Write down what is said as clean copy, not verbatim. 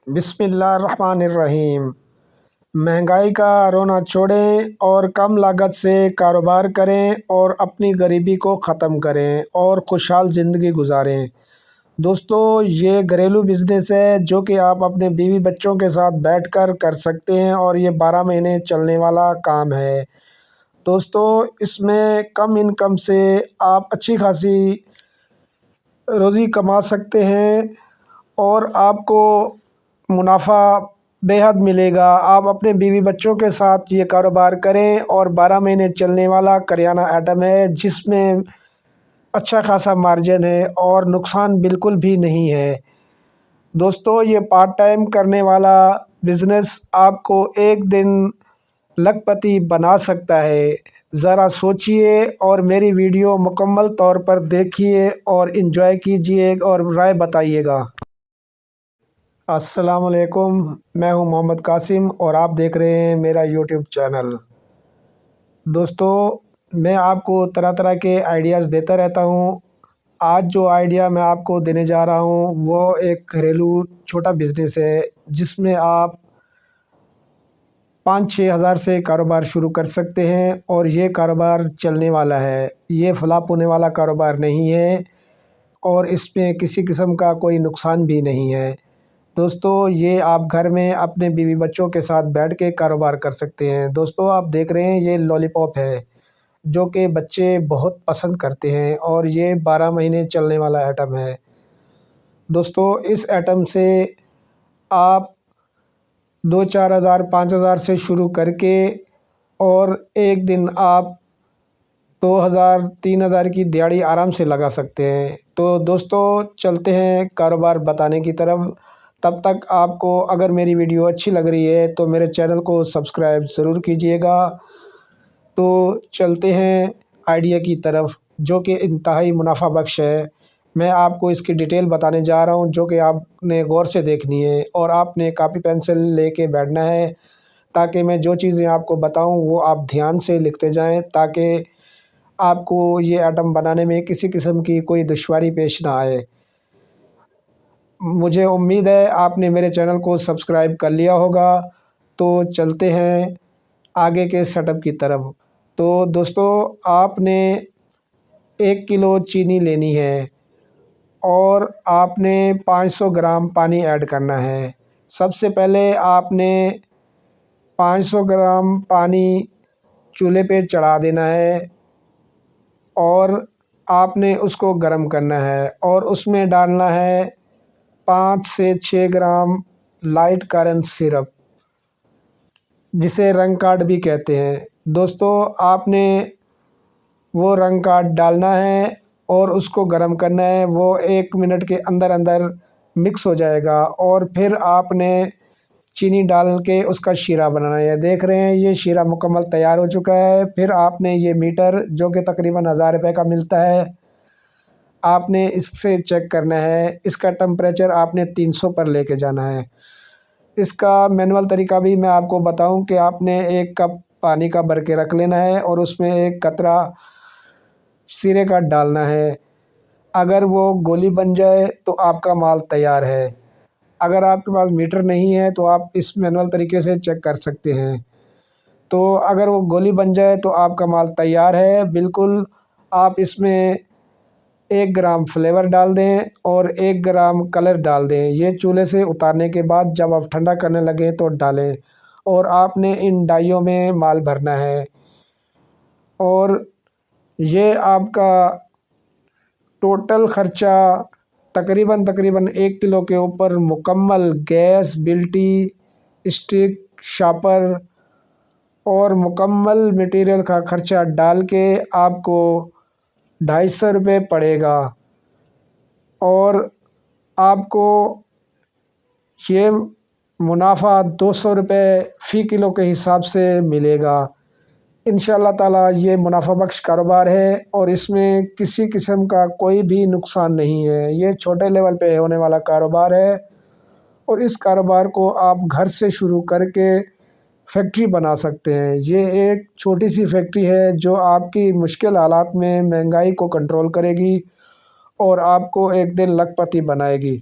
بسم اللہ الرحمن الرحیم۔ مہنگائی کا رونا چھوڑیں اور کم لاگت سے کاروبار کریں اور اپنی غریبی کو ختم کریں اور خوشحال زندگی گزاریں۔ دوستو، یہ گھریلو بزنس ہے جو کہ آپ اپنے بیوی بچوں کے ساتھ بیٹھ کر کر سکتے ہیں اور یہ 12 مہینے چلنے والا کام ہے۔ دوستو، اس میں کم انکم سے آپ اچھی خاصی روزی کما سکتے ہیں اور آپ کو منافع بے حد ملے گا۔ آپ اپنے بیوی بچوں کے ساتھ یہ کاروبار کریں اور 12 مہینے چلنے والا کریانہ آئٹم ہے جس میں اچھا خاصا مارجن ہے اور نقصان بالکل بھی نہیں ہے۔ دوستو، یہ پارٹ ٹائم کرنے والا بزنس آپ کو ایک دن لکھ پتی بنا سکتا ہے۔ ذرا سوچئے اور میری ویڈیو مکمل طور پر دیکھیے اور انجوائے کیجئے اور رائے بتائیے گا۔ السلام علیکم، میں ہوں محمد قاسم اور آپ دیکھ رہے ہیں میرا یوٹیوب چینل۔ دوستو، میں آپ کو طرح طرح کے آئیڈیاز دیتا رہتا ہوں۔ آج جو آئیڈیا میں آپ کو دینے جا رہا ہوں وہ ایک گھریلو چھوٹا بزنس ہے جس میں آپ 5-6 ہزار سے کاروبار شروع کر سکتے ہیں اور یہ کاروبار چلنے والا ہے۔ یہ فلاپ ہونے والا کاروبار نہیں ہے اور اس میں کسی قسم کا کوئی نقصان بھی نہیں ہے۔ دوستو، یہ آپ گھر میں اپنے بیوی بچوں کے ساتھ بیٹھ کے کاروبار کر سکتے ہیں۔ دوستو، آپ دیکھ رہے ہیں یہ لالی پاپ ہے جو کہ بچے بہت پسند کرتے ہیں اور یہ 12 مہینے چلنے والا آئٹم ہے۔ دوستو، اس آئٹم سے آپ 2-4 ہزار 5 ہزار سے شروع کر کے اور ایک دن آپ 2,000-3 ہزار کی دیہڑی آرام سے لگا سکتے ہیں۔ تو دوستو، چلتے ہیں کاروبار بتانے کی طرف۔ تب تک آپ کو اگر میری ویڈیو اچھی لگ رہی ہے تو میرے چینل کو سبسکرائب ضرور کیجئے گا۔ تو چلتے ہیں آئیڈیا کی طرف جو کہ انتہائی منافع بخش ہے۔ میں آپ کو اس کی ڈیٹیل بتانے جا رہا ہوں جو کہ آپ نے غور سے دیکھنی ہے اور آپ نے کاپی پینسل لے کے بیٹھنا ہے تاکہ میں جو چیزیں آپ کو بتاؤں وہ آپ دھیان سے لکھتے جائیں تاکہ آپ کو یہ آئٹم بنانے میں کسی قسم کی کوئی دشواری پیش نہ آئے۔ مجھے امید ہے آپ نے میرے چینل کو سبسکرائب کر لیا ہوگا۔ تو چلتے ہیں آگے کے سیٹ اپ کی طرف۔ تو دوستو، آپ نے 1 کلو چینی لینی ہے اور آپ نے 500 گرام پانی ایڈ کرنا ہے۔ سب سے پہلے آپ نے 500 گرام پانی چولہے پہ چڑھا دینا ہے اور آپ نے اس کو گرم کرنا ہے اور اس میں ڈالنا ہے 5 سے 6 گرام لائٹ کارن سرپ جسے رنگ کارڈ بھی کہتے ہیں۔ دوستو، آپ نے وہ رنگ کارڈ ڈالنا ہے اور اس کو گرم کرنا ہے۔ وہ 1 منٹ کے اندر اندر مکس ہو جائے گا اور پھر آپ نے چینی ڈال کے اس کا شیرہ بنانا ہے۔ دیکھ رہے ہیں یہ شیرہ مکمل تیار ہو چکا ہے۔ پھر آپ نے یہ میٹر جو کہ تقریباً 1000 روپے کا ملتا ہے آپ نے اس سے چیک کرنا ہے۔ اس کا ٹمپریچر آپ نے 300 پر لے کے جانا ہے۔ اس کا مینول طریقہ بھی میں آپ کو بتاؤں کہ آپ نے 1 کپ پانی کا بھر کے رکھ لینا ہے اور اس میں 1 قطرہ سرے کا ڈالنا ہے۔ اگر وہ گولی بن جائے تو آپ کا مال تیار ہے۔ اگر آپ کے پاس میٹر نہیں ہے تو آپ اس مینول طریقے سے چیک کر سکتے ہیں۔ تو اگر وہ گولی بن جائے تو آپ کا مال تیار ہے بالکل۔ آپ اس میں 1 گرام فلیور ڈال دیں اور 1 گرام کلر ڈال دیں۔ یہ چولہے سے اتارنے کے بعد جب آپ ٹھنڈا کرنے لگیں تو ڈالیں اور آپ نے ان ڈائیوں میں مال بھرنا ہے اور یہ آپ کا ٹوٹل خرچہ تقریباً 1 کلو کے اوپر مکمل گیس، بلٹی، اسٹک، شاپر اور مکمل میٹیریل کا خرچہ ڈال کے آپ کو 250 روپے پڑے گا اور آپ کو یہ منافع 200 روپے فی کلو کے حساب سے ملے گا۔ انشاءاللہ تعالی یہ منافع بخش کاروبار ہے اور اس میں کسی قسم کا کوئی بھی نقصان نہیں ہے۔ یہ چھوٹے لیول پہ ہونے والا کاروبار ہے اور اس کاروبار کو آپ گھر سے شروع کر کے فیکٹری بنا سکتے ہیں۔ یہ ایک چھوٹی سی فیکٹری ہے جو آپ کی مشکل حالات میں مہنگائی کو کنٹرول کرے گی اور آپ کو ایک دن لکھ پتی بنائے گی۔